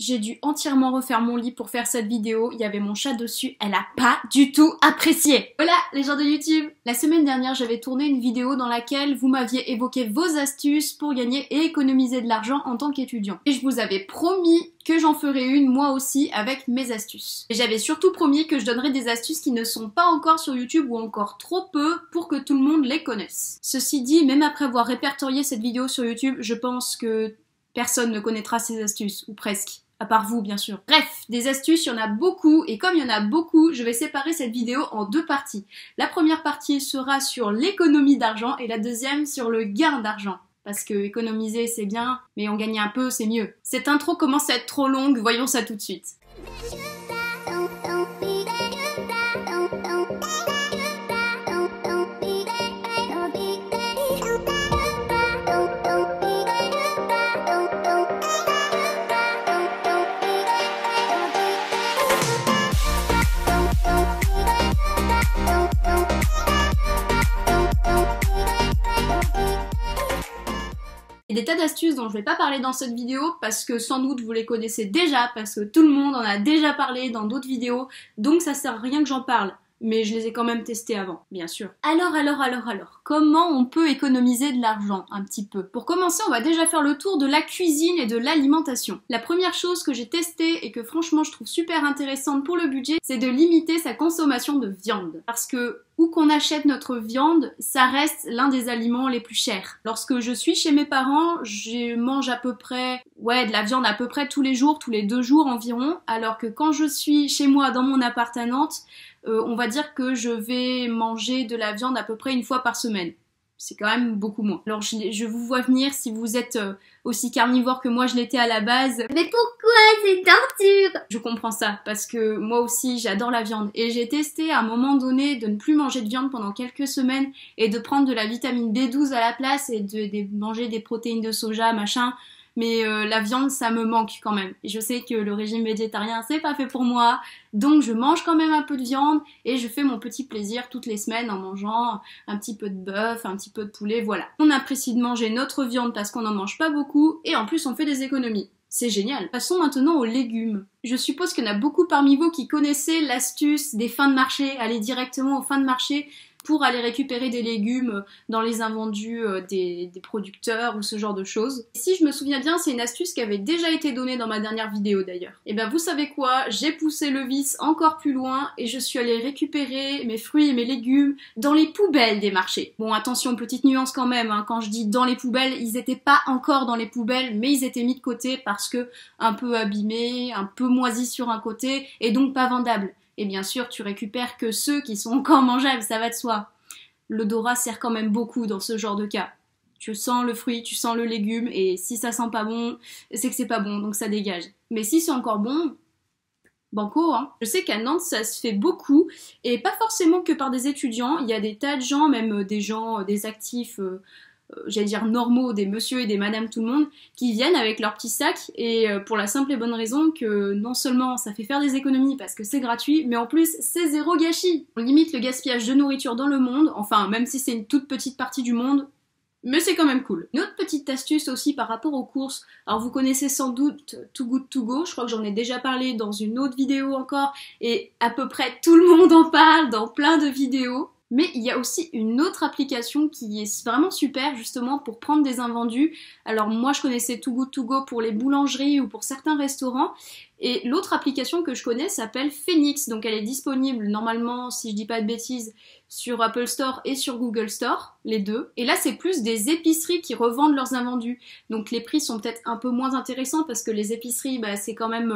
J'ai dû entièrement refaire mon lit pour faire cette vidéo, il y avait mon chat dessus, elle a pas du tout apprécié. Voilà les gens de YouTube. La semaine dernière j'avais tourné une vidéo dans laquelle vous m'aviez évoqué vos astuces pour gagner et économiser de l'argent en tant qu'étudiant. Et je vous avais promis que j'en ferai une moi aussi avec mes astuces. Et j'avais surtout promis que je donnerais des astuces qui ne sont pas encore sur YouTube ou encore trop peu pour que tout le monde les connaisse. Ceci dit, même après avoir répertorié cette vidéo sur YouTube, je pense que personne ne connaîtra ces astuces, ou presque. À part vous, bien sûr. Bref, des astuces, il y en a beaucoup, et comme il y en a beaucoup, je vais séparer cette vidéo en deux parties. La première partie sera sur l'économie d'argent, et la deuxième sur le gain d'argent. Parce que économiser c'est bien, mais en gagner un peu c'est mieux. Cette intro commence à être trop longue, voyons ça tout de suite. Il y a des tas d'astuces dont je vais pas parler dans cette vidéo parce que sans doute vous les connaissez déjà, parce que tout le monde en a déjà parlé dans d'autres vidéos, donc ça sert à rien que j'en parle. Mais je les ai quand même testés avant, bien sûr. Alors, comment on peut économiser de l'argent un petit peu? Pour commencer, on va déjà faire le tour de la cuisine et de l'alimentation. La première chose que j'ai testée et que franchement je trouve super intéressante pour le budget, c'est de limiter sa consommation de viande. Parce que où qu'on achète notre viande, ça reste l'un des aliments les plus chers. Lorsque je suis chez mes parents, je mange à peu près, de la viande à peu près tous les jours, tous les 2 jours environ, alors que quand je suis chez moi dans mon appartement, on va dire que je vais manger de la viande à peu près 1 fois par semaine. C'est quand même beaucoup moins. Alors je vous vois venir si vous êtes aussi carnivore que moi je l'étais à la base. Mais pourquoi c'est torture? Je comprends ça, parce que moi aussi j'adore la viande. Et j'ai testé à un moment donné de ne plus manger de viande pendant quelques semaines et de prendre de la vitamine B12 à la place et de manger des protéines de soja, machin. Mais la viande, ça me manque quand même. Et je sais que le régime végétarien, c'est pas fait pour moi. Donc je mange quand même un peu de viande et je fais mon petit plaisir toutes les semaines en mangeant un petit peu de bœuf, un petit peu de poulet, voilà. On apprécie de manger notre viande parce qu'on n'en mange pas beaucoup et en plus on fait des économies. C'est génial. Passons maintenant aux légumes. Je suppose qu'il y en a beaucoup parmi vous qui connaissaient l'astuce des fins de marché, aller directement aux fins de marché pour aller récupérer des légumes dans les invendus des producteurs ou ce genre de choses. Et si je me souviens bien, c'est une astuce qui avait déjà été donnée dans ma dernière vidéo d'ailleurs. Et ben vous savez quoi, j'ai poussé le vice encore plus loin et je suis allée récupérer mes fruits et mes légumes dans les poubelles des marchés. Bon attention, petite nuance quand même, hein, quand je dis dans les poubelles, ils étaient pas encore dans les poubelles, mais ils étaient mis de côté parce que un peu abîmés, un peu moisis sur un côté et donc pas vendables. Et bien sûr, tu récupères que ceux qui sont encore mangeables, ça va de soi. L'odorat sert quand même beaucoup dans ce genre de cas. Tu sens le fruit, tu sens le légume, et si ça sent pas bon, c'est que c'est pas bon, donc ça dégage. Mais si c'est encore bon, banco, hein. Je sais qu'à Nantes, ça se fait beaucoup, et pas forcément que par des étudiants, il y a des tas de gens, même des gens, des actifs... j'allais dire normaux, des monsieur et des madame tout le monde, qui viennent avec leur petit sac et pour la simple et bonne raison que non seulement ça fait faire des économies parce que c'est gratuit, mais en plus c'est zéro gâchis. On limite le gaspillage de nourriture dans le monde, enfin même si c'est une toute petite partie du monde, mais c'est quand même cool. Une autre petite astuce aussi par rapport aux courses, alors vous connaissez sans doute Too Good To Go, je crois que j'en ai déjà parlé dans une autre vidéo encore, et à peu près tout le monde en parle dans plein de vidéos. Mais il y a aussi une autre application qui est vraiment super justement pour prendre des invendus. Alors moi je connaissais Too Good To Go pour les boulangeries ou pour certains restaurants. Et l'autre application que je connais s'appelle Phoenix. Donc elle est disponible normalement, si je dis pas de bêtises, sur Apple Store et sur Google Store, les deux. Et là c'est plus des épiceries qui revendent leurs invendus. Donc les prix sont peut-être un peu moins intéressants parce que les épiceries, c'est quand même...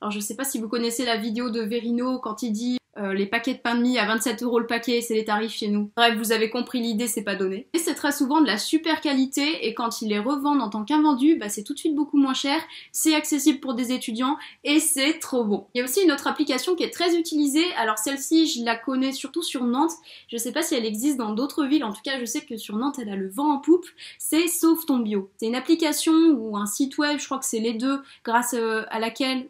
Alors je sais pas si vous connaissez la vidéo de Verino quand il dit les paquets de pain de mie à 27 € le paquet, c'est les tarifs chez nous. Bref, vous avez compris l'idée, c'est pas donné. Et c'est très souvent de la super qualité et quand ils les revendent en tant qu'invendus, c'est tout de suite beaucoup moins cher, c'est accessible pour des étudiants et c'est trop bon. Il y a aussi une autre application qui est très utilisée, alors celle-ci je la connais surtout sur Nantes, je sais pas si elle existe dans d'autres villes, en tout cas je sais que sur Nantes elle a le vent en poupe, c'est Sauve ton bio. C'est une application ou un site web, je crois que c'est les deux, grâce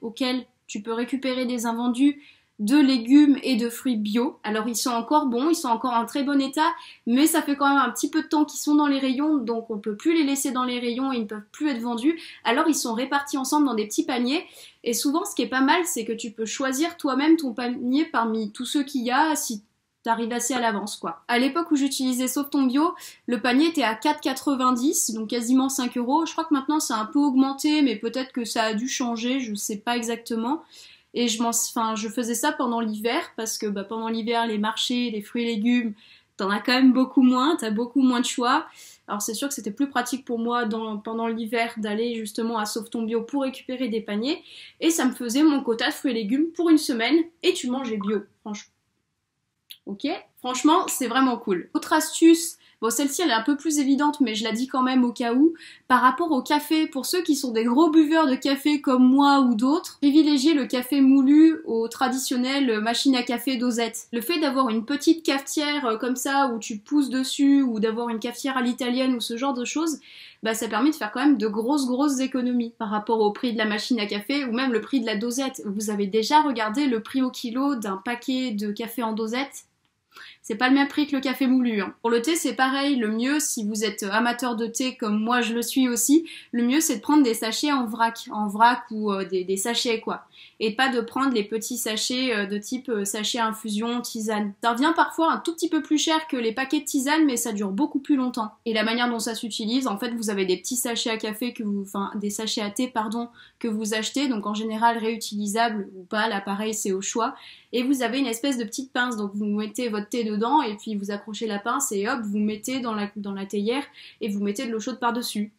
auquel tu peux récupérer des invendus de légumes et de fruits bio. Alors ils sont encore bons, ils sont encore en très bon état, mais ça fait quand même un petit peu de temps qu'ils sont dans les rayons, donc on peut plus les laisser dans les rayons et ils ne peuvent plus être vendus. Alors ils sont répartis ensemble dans des petits paniers, et souvent ce qui est pas mal, c'est que tu peux choisir toi-même ton panier parmi tous ceux qu'il y a, si t'arrives assez à l'avance, quoi. À l'époque où j'utilisais Sauve ton bio, le panier était à 4,90, donc quasiment 5 €. Je crois que maintenant c'est un peu augmenté, mais peut-être que ça a dû changer, je sais pas exactement. Et je faisais ça pendant l'hiver, parce que pendant l'hiver, les marchés, les fruits et légumes, t'en as quand même beaucoup moins, t'as beaucoup moins de choix. Alors c'est sûr que c'était plus pratique pour moi pendant l'hiver d'aller justement à Sauve ton bio pour récupérer des paniers, et ça me faisait mon quota de fruits et légumes pour une semaine, et tu mangeais bio, franchement. Ok, franchement, c'est vraiment cool. Autre astuce, bon celle-ci elle est un peu plus évidente, mais je la dis quand même au cas où, par rapport au café, pour ceux qui sont des gros buveurs de café comme moi ou d'autres, privilégiez le café moulu au traditionnel machine à café dosette. Le fait d'avoir une petite cafetière comme ça, où tu pousses dessus, ou d'avoir une cafetière à l'italienne ou ce genre de choses, ça permet de faire quand même de grosses économies par rapport au prix de la machine à café ou même le prix de la dosette. Vous avez déjà regardé le prix au kilo d'un paquet de café en dosette ? C'est pas le même prix que le café moulu. Hein. Pour le thé, c'est pareil. Le mieux, si vous êtes amateur de thé comme moi je le suis aussi, le mieux c'est de prendre des sachets en vrac ou des sachets quoi. Et pas de prendre les petits sachets de type sachet infusion, tisane. Ça revient parfois un tout petit peu plus cher que les paquets de tisane, mais ça dure beaucoup plus longtemps. Et la manière dont ça s'utilise, en fait, vous avez des petits sachets à café des sachets à thé, pardon, que vous achetez, donc en général réutilisables ou pas, là pareil, c'est au choix. Et vous avez une espèce de petite pince, donc vous mettez votre thé dedans et puis vous accrochez la pince et hop, vous mettez dans la théière et vous mettez de l'eau chaude par-dessus.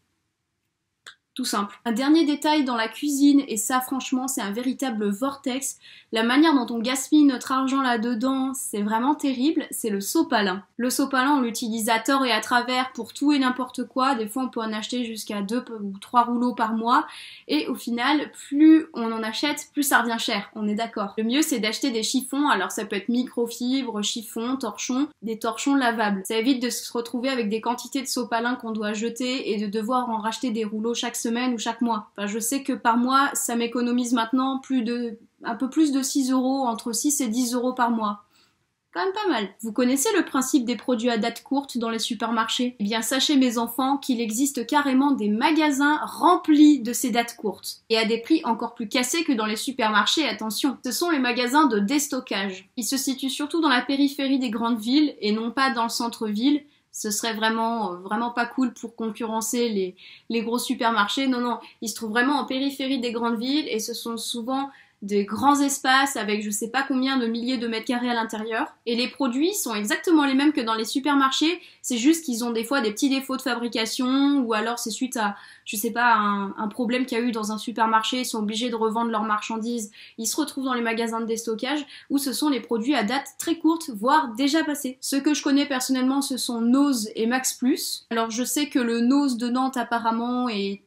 Tout simple. Un dernier détail dans la cuisine, et ça franchement c'est un véritable vortex, la manière dont on gaspille notre argent là-dedans, c'est vraiment terrible, c'est le sopalin. Le sopalin on l'utilise à tort et à travers pour tout et n'importe quoi, des fois on peut en acheter jusqu'à 2 ou 3 rouleaux par mois, et au final, plus on en achète, plus ça revient cher, on est d'accord. Le mieux c'est d'acheter des chiffons, alors ça peut être microfibre, chiffons, torchons, des torchons lavables. Ça évite de se retrouver avec des quantités de sopalin qu'on doit jeter et de devoir en racheter des rouleaux chaque semaine ou chaque mois. Enfin, je sais que par mois, ça m'économise maintenant un peu plus de 6 €, entre 6 et 10 € par mois. Quand même pas mal. Vous connaissez le principe des produits à date courte dans les supermarchés ? Eh bien, sachez mes enfants qu'il existe carrément des magasins remplis de ces dates courtes. Et à des prix encore plus cassés que dans les supermarchés, attention. Ce sont les magasins de déstockage. Ils se situent surtout dans la périphérie des grandes villes et non pas dans le centre-ville. Ce serait vraiment pas cool pour concurrencer les gros supermarchés. Non, ils se trouvent vraiment en périphérie des grandes villes et ce sont souvent des grands espaces avec je sais pas combien de milliers de mètres carrés à l'intérieur. Et les produits sont exactement les mêmes que dans les supermarchés, c'est juste qu'ils ont des fois des petits défauts de fabrication ou alors c'est suite à, je sais pas, un problème qu'il y a eu dans un supermarché, ils sont obligés de revendre leurs marchandises, ils se retrouvent dans les magasins de déstockage où ce sont les produits à date très courte, voire déjà passés. Ceux que je connais personnellement, ce sont Nose et Max Plus. Alors je sais que le Nose de Nantes apparemment est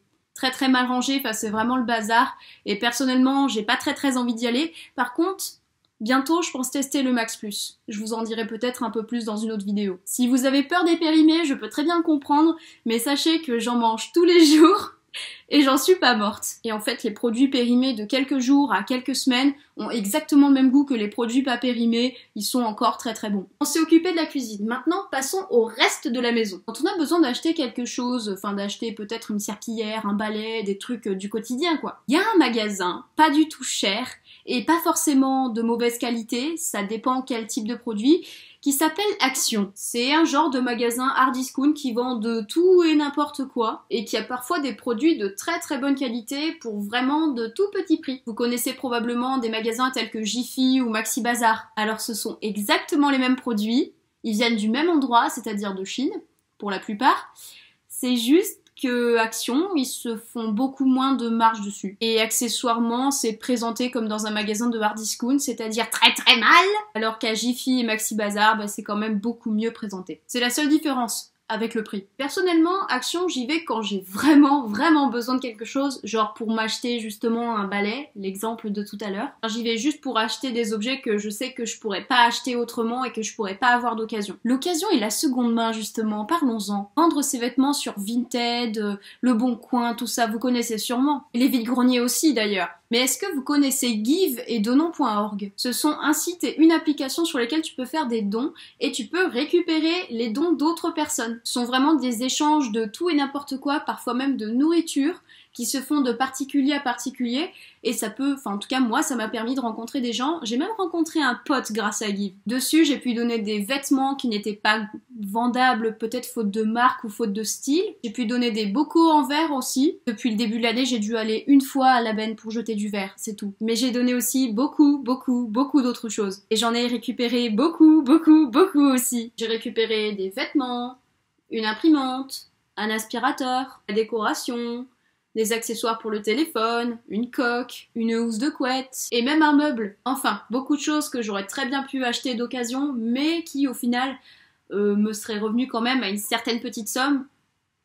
très mal rangé, enfin c'est vraiment le bazar, et personnellement j'ai pas très envie d'y aller. Par contre, bientôt je pense tester le Max Plus. Je vous en dirai peut-être un peu plus dans une autre vidéo. Si vous avez peur des périmés, je peux très bien le comprendre, mais sachez que j'en mange tous les jours, et j'en suis pas morte. Et en fait, les produits périmés de quelques jours à quelques semaines ont exactement le même goût que les produits pas périmés, ils sont encore très bons. On s'est occupé de la cuisine, maintenant passons au reste de la maison. Quand on a besoin d'acheter quelque chose, enfin d'acheter peut-être une serpillière, un balai, des trucs du quotidien quoi. Il y a un magasin, pas du tout cher, et pas forcément de mauvaise qualité, ça dépend quel type de produit, qui s'appelle Action. C'est un genre de magasin hard discount qui vend de tout et n'importe quoi et qui a parfois des produits de très bonne qualité pour vraiment de tout petits prix. Vous connaissez probablement des magasins tels que Jiffy ou Maxi Bazar. Alors ce sont exactement les mêmes produits, ils viennent du même endroit, c'est-à-dire de Chine, pour la plupart. C'est juste que Action, ils se font beaucoup moins de marge dessus. Et accessoirement, c'est présenté comme dans un magasin de hard discount, c'est-à-dire très mal, alors qu'à Jiffy et Maxi Bazar, c'est quand même beaucoup mieux présenté. C'est la seule différence avec le prix. Personnellement, Action, j'y vais quand j'ai vraiment besoin de quelque chose, genre pour m'acheter justement un balai, l'exemple de tout à l'heure. J'y vais juste pour acheter des objets que je sais que je pourrais pas acheter autrement et que je pourrais pas avoir d'occasion. L'occasion est la seconde main justement, parlons-en. Vendre ses vêtements sur Vinted, Le Bon Coin, tout ça, vous connaissez sûrement. Et les vides-greniers aussi d'ailleurs. Mais est-ce que vous connaissez Give et Donnons.org? Ce sont un site et une application sur lesquels tu peux faire des dons et tu peux récupérer les dons d'autres personnes. Ce sont vraiment des échanges de tout et n'importe quoi, parfois même de nourriture, qui se font de particulier à particulier, et ça peut, enfin en tout cas moi ça m'a permis de rencontrer des gens. J'ai même rencontré un pote grâce à Give. Dessus j'ai pu donner des vêtements qui n'étaient pas vendables, peut-être faute de marque ou faute de style. J'ai pu donner des bocaux en verre aussi. Depuis le début de l'année j'ai dû aller une fois à la benne pour jeter du verre, c'est tout. Mais j'ai donné aussi beaucoup d'autres choses. Et j'en ai récupéré beaucoup aussi. J'ai récupéré des vêtements, une imprimante, un aspirateur, la décoration, des accessoires pour le téléphone, une coque, une housse de couette, et même un meuble. Enfin, beaucoup de choses que j'aurais très bien pu acheter d'occasion, mais qui au final me seraient revenues quand même à une certaine petite somme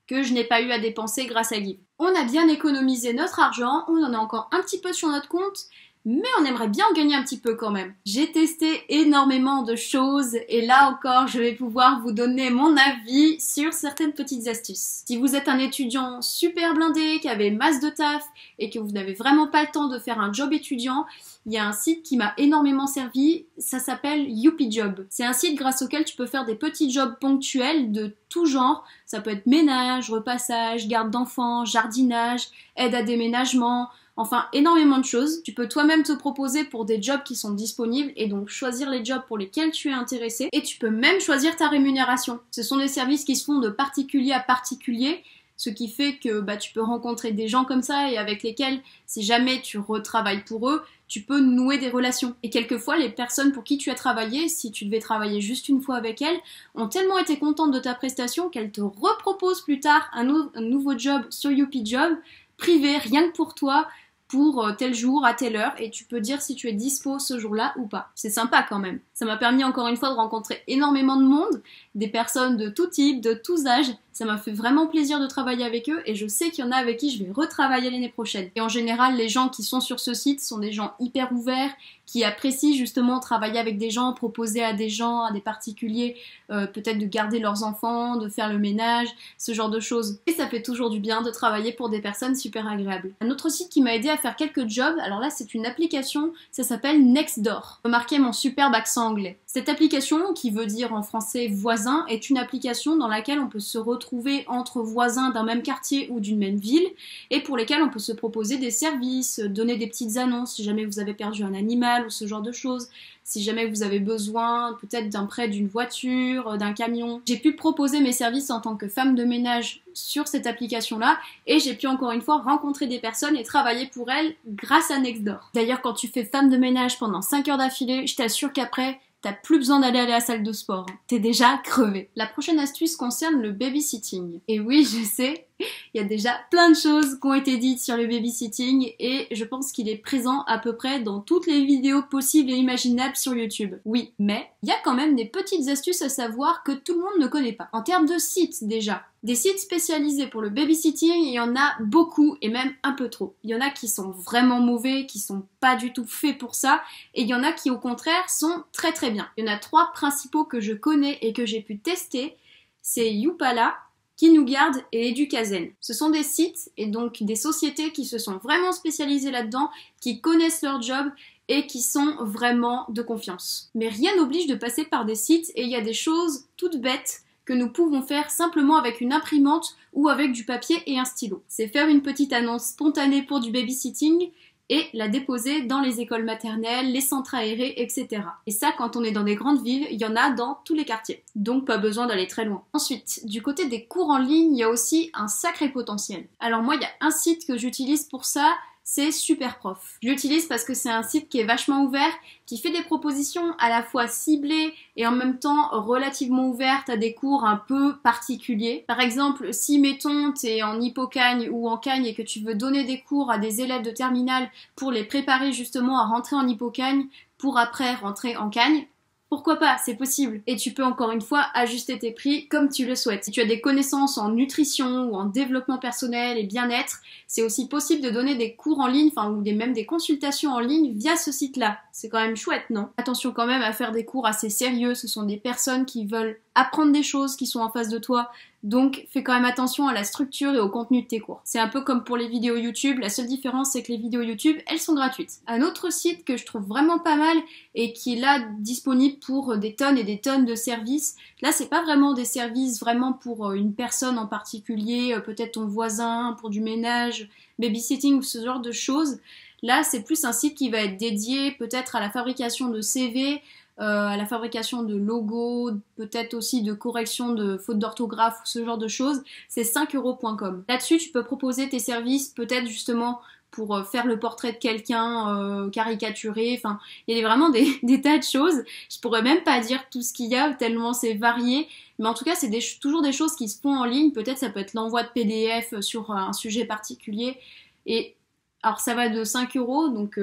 que je n'ai pas eu à dépenser grâce à Give. On a bien économisé notre argent, on en a encore un petit peu sur notre compte, mais on aimerait bien en gagner un petit peu quand même. J'ai testé énormément de choses et là encore je vais pouvoir vous donner mon avis sur certaines petites astuces. Si vous êtes un étudiant super blindé, qui avait masse de taf et que vous n'avez vraiment pas le temps de faire un job étudiant, il y a un site qui m'a énormément servi, ça s'appelle YoupiJob. C'est un site grâce auquel tu peux faire des petits jobs ponctuels de tout genre. Ça peut être ménage, repassage, garde d'enfants, jardinage, aide à déménagement, enfin énormément de choses. Tu peux toi-même te proposer pour des jobs qui sont disponibles et donc choisir les jobs pour lesquels tu es intéressé, et tu peux même choisir ta rémunération. Ce sont des services qui se font de particulier à particulier, ce qui fait que tu peux rencontrer des gens comme ça et avec lesquels, si jamais tu retravailles pour eux, tu peux nouer des relations. Et quelquefois, les personnes pour qui tu as travaillé, si tu devais travailler juste une fois avec elles, ont tellement été contentes de ta prestation qu'elles te reproposent plus tard un nouveau job sur YoupiJob, privé, rien que pour toi, pour tel jour, à telle heure, et tu peux dire si tu es dispo ce jour-là ou pas. C'est sympa quand même. Ça m'a permis encore une fois de rencontrer énormément de monde, des personnes de tout type, de tous âges. Ça m'a fait vraiment plaisir de travailler avec eux et je sais qu'il y en a avec qui je vais retravailler l'année prochaine. Et en général, les gens qui sont sur ce site sont des gens hyper ouverts, qui apprécient justement travailler avec des gens, proposer à des gens, à des particuliers, peut-être de garder leurs enfants, de faire le ménage, ce genre de choses. Et ça fait toujours du bien de travailler pour des personnes super agréables. Un autre site qui m'a aidé à faire quelques jobs, alors là c'est une application, ça s'appelle Nextdoor. Remarquez mon superbe accent anglais. Cette application, qui veut dire en français voisin, est une application dans laquelle on peut se retrouver entre voisins d'un même quartier ou d'une même ville, et pour lesquels on peut se proposer des services, donner des petites annonces si jamais vous avez perdu un animal ou ce genre de choses, si jamais vous avez besoin peut-être d'un prêt d'une voiture, d'un camion. J'ai pu proposer mes services en tant que femme de ménage sur cette application-là, et j'ai pu encore une fois rencontrer des personnes et travailler pour elles grâce à Nextdoor. D'ailleurs, quand tu fais femme de ménage pendant 5 heures d'affilée, je t'assure qu'après, t'as plus besoin d'aller à la salle de sport. T'es déjà crevé. La prochaine astuce concerne le babysitting. Et oui, je sais, il y a déjà plein de choses qui ont été dites sur le babysitting et je pense qu'il est présent à peu près dans toutes les vidéos possibles et imaginables sur YouTube. Oui, mais il y a quand même des petites astuces à savoir que tout le monde ne connaît pas. En termes de sites déjà, des sites spécialisés pour le babysitting, il y en a beaucoup et même un peu trop. Il y en a qui sont vraiment mauvais, qui sont pas du tout faits pour ça, et il y en a qui au contraire sont très très bien. Il y en a 3 principaux que je connais et que j'ai pu tester, c'est Youpala, KinuGuard et Edukazen. Ce sont des sites et donc des sociétés qui se sont vraiment spécialisées là-dedans, qui connaissent leur job et qui sont vraiment de confiance. Mais rien n'oblige de passer par des sites et il y a des choses toutes bêtes que nous pouvons faire simplement avec une imprimante ou avec du papier et un stylo. C'est faire une petite annonce spontanée pour du babysitting et la déposer dans les écoles maternelles, les centres aérés, etc. Et ça, quand on est dans des grandes villes, il y en a dans tous les quartiers. Donc pas besoin d'aller très loin. Ensuite, du côté des cours en ligne, il y a aussi un sacré potentiel. Alors moi, il y a un site que j'utilise pour ça, c'est Superprof. Je l'utilise parce que c'est un site qui est vachement ouvert, qui fait des propositions à la fois ciblées et en même temps relativement ouvertes à des cours un peu particuliers. Par exemple, si mettons t'es en hypocagne ou en cagne et que tu veux donner des cours à des élèves de terminale pour les préparer justement à rentrer en hypocagne pour après rentrer en cagne, pourquoi pas, c'est possible. Et tu peux encore une fois ajuster tes prix comme tu le souhaites. Si tu as des connaissances en nutrition ou en développement personnel et bien-être, c'est aussi possible de donner des cours en ligne, ou même des consultations en ligne via ce site-là. C'est quand même chouette, non? Attention quand même à faire des cours assez sérieux, ce sont des personnes qui veulent apprendre des choses qui sont en face de toi. Donc fais quand même attention à la structure et au contenu de tes cours. C'est un peu comme pour les vidéos YouTube, la seule différence c'est que les vidéos YouTube, elles sont gratuites. Un autre site que je trouve vraiment pas mal et qui est là disponible pour des tonnes et des tonnes de services. Là c'est pas vraiment des services vraiment pour une personne en particulier, peut-être ton voisin, pour du ménage, babysitting ou ce genre de choses. Là c'est plus un site qui va être dédié peut-être à la fabrication de CV, à la fabrication de logos, peut-être aussi de correction de fautes d'orthographe ou ce genre de choses, c'est 5euros.com. Là-dessus, tu peux proposer tes services, peut-être justement pour faire le portrait de quelqu'un, caricaturer, enfin, il y a vraiment des tas de choses. Je pourrais même pas dire tout ce qu'il y a, tellement c'est varié, mais en tout cas, c'est toujours des choses qui se font en ligne, peut-être ça peut être l'envoi de PDF sur un sujet particulier, et alors ça va de 5 euros, donc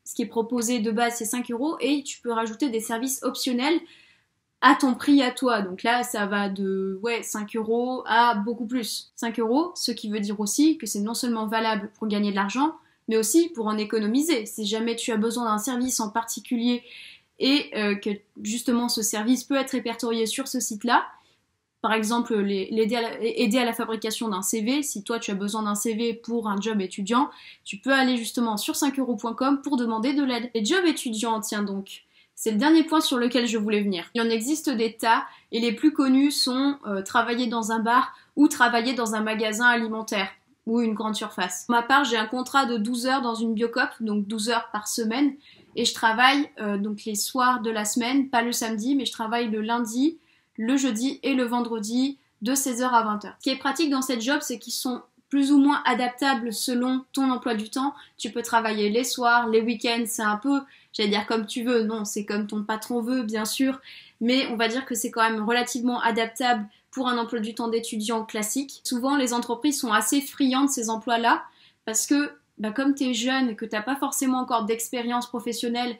ce qui est proposé de base c'est 5 euros et tu peux rajouter des services optionnels à ton prix à toi. Donc là ça va de 5 euros à beaucoup plus. 5 euros, ce qui veut dire aussi que c'est non seulement valable pour gagner de l'argent, mais aussi pour en économiser. Si jamais tu as besoin d'un service en particulier et que justement ce service peut être répertorié sur ce site-là, par exemple, aider à la fabrication d'un CV. Si toi, tu as besoin d'un CV pour un job étudiant, tu peux aller justement sur 5euros.com pour demander de l'aide. Les jobs étudiants, tiens donc, c'est le dernier point sur lequel je voulais venir. Il en existe des tas, et les plus connus sont travailler dans un bar ou travailler dans un magasin alimentaire ou une grande surface. Pour ma part, j'ai un contrat de 12 heures dans une Biocoop, donc 12 heures par semaine, et je travaille donc les soirs de la semaine, pas le samedi, mais je travaille le lundi, le jeudi et le vendredi de 16h à 20h. Ce qui est pratique dans cette job, c'est qu'ils sont plus ou moins adaptables selon ton emploi du temps. Tu peux travailler les soirs, les week-ends, c'est un peu, j'allais dire comme tu veux, non, c'est comme ton patron veut, bien sûr, mais on va dire que c'est quand même relativement adaptable pour un emploi du temps d'étudiant classique. Souvent, les entreprises sont assez friandes de ces emplois-là, parce que comme tu es jeune et que tu n'as pas forcément encore d'expérience professionnelle,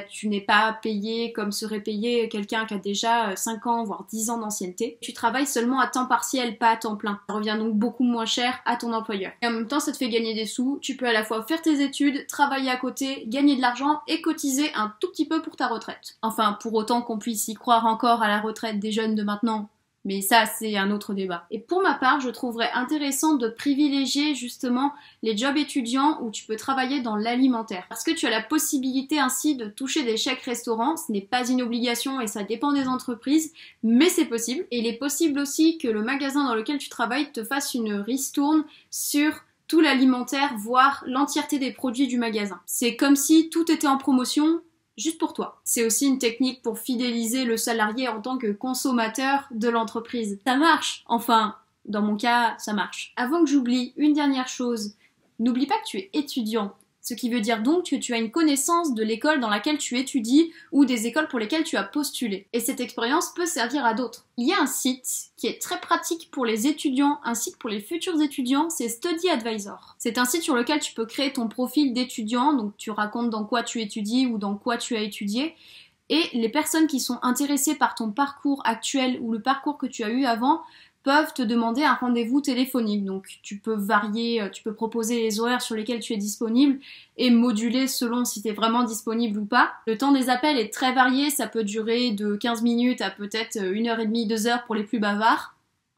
tu n'es pas payé comme serait payé quelqu'un qui a déjà 5 ans, voire 10 ans d'ancienneté. Tu travailles seulement à temps partiel, pas à temps plein. Ça revient donc beaucoup moins cher à ton employeur. Et en même temps, ça te fait gagner des sous. Tu peux à la fois faire tes études, travailler à côté, gagner de l'argent et cotiser un tout petit peu pour ta retraite. Enfin, pour autant qu'on puisse y croire encore à la retraite des jeunes de maintenant. Mais ça, c'est un autre débat. Et pour ma part, je trouverais intéressant de privilégier justement les jobs étudiants où tu peux travailler dans l'alimentaire. Parce que tu as la possibilité ainsi de toucher des chèques restaurants. Ce n'est pas une obligation et ça dépend des entreprises, mais c'est possible. Et il est possible aussi que le magasin dans lequel tu travailles te fasse une ristourne sur tout l'alimentaire, voire l'entièreté des produits du magasin. C'est comme si tout était en promotion, juste pour toi. C'est aussi une technique pour fidéliser le salarié en tant que consommateur de l'entreprise. Ça marche! Enfin, dans mon cas, ça marche. Avant que j'oublie, une dernière chose. N'oublie pas que tu es étudiant. Ce qui veut dire donc que tu as une connaissance de l'école dans laquelle tu étudies ou des écoles pour lesquelles tu as postulé. Et cette expérience peut servir à d'autres. Il y a un site qui est très pratique pour les étudiants, un site pour les futurs étudiants, c'est Study Advisor. C'est un site sur lequel tu peux créer ton profil d'étudiant, donc tu racontes dans quoi tu étudies ou dans quoi tu as étudié. Et les personnes qui sont intéressées par ton parcours actuel ou le parcours que tu as eu avant peuvent te demander un rendez-vous téléphonique. Donc tu peux varier, tu peux proposer les horaires sur lesquels tu es disponible et moduler selon si tu es vraiment disponible ou pas. Le temps des appels est très varié, ça peut durer de 15 minutes à peut-être 1h30, 2h pour les plus bavards.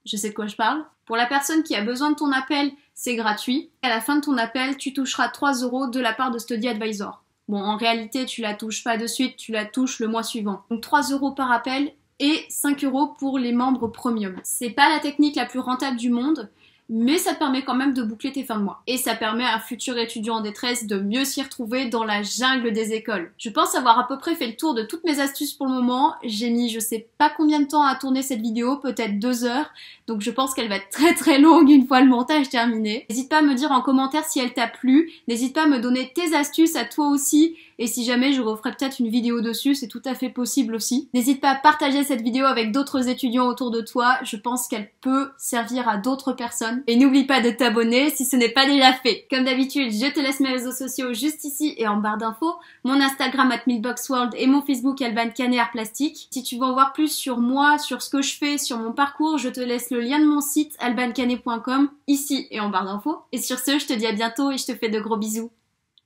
Je sais de quoi je parle. Pour la personne qui a besoin de ton appel, c'est gratuit. À la fin de ton appel, tu toucheras 3 € de la part de Study Advisor. Bon, en réalité, tu la touches pas de suite, tu la touches le mois suivant. Donc 3 € par appel et 5 € pour les membres premium. C'est pas la technique la plus rentable du monde, mais ça te permet quand même de boucler tes fins de mois. Et ça permet à un futur étudiant en détresse de mieux s'y retrouver dans la jungle des écoles. Je pense avoir à peu près fait le tour de toutes mes astuces pour le moment. J'ai mis je sais pas combien de temps à tourner cette vidéo, peut-être 2 heures, donc je pense qu'elle va être très très longue une fois le montage terminé. N'hésite pas à me dire en commentaire si elle t'a plu, n'hésite pas à me donner tes astuces à toi aussi, et si jamais je referai peut-être une vidéo dessus, c'est tout à fait possible aussi. N'hésite pas à partager cette vidéo avec d'autres étudiants autour de toi, je pense qu'elle peut servir à d'autres personnes. Et n'oublie pas de t'abonner si ce n'est pas déjà fait. Comme d'habitude, je te laisse mes réseaux sociaux juste ici et en barre d'infos, mon Instagram @milkboxworld et mon Facebook Alban Canet Art Plastique. Si tu veux en voir plus sur moi, sur ce que je fais, sur mon parcours, je te laisse le lien de mon site albancanet.com ici et en barre d'infos. Et sur ce, je te dis à bientôt et je te fais de gros bisous.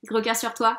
Gros cœur sur toi.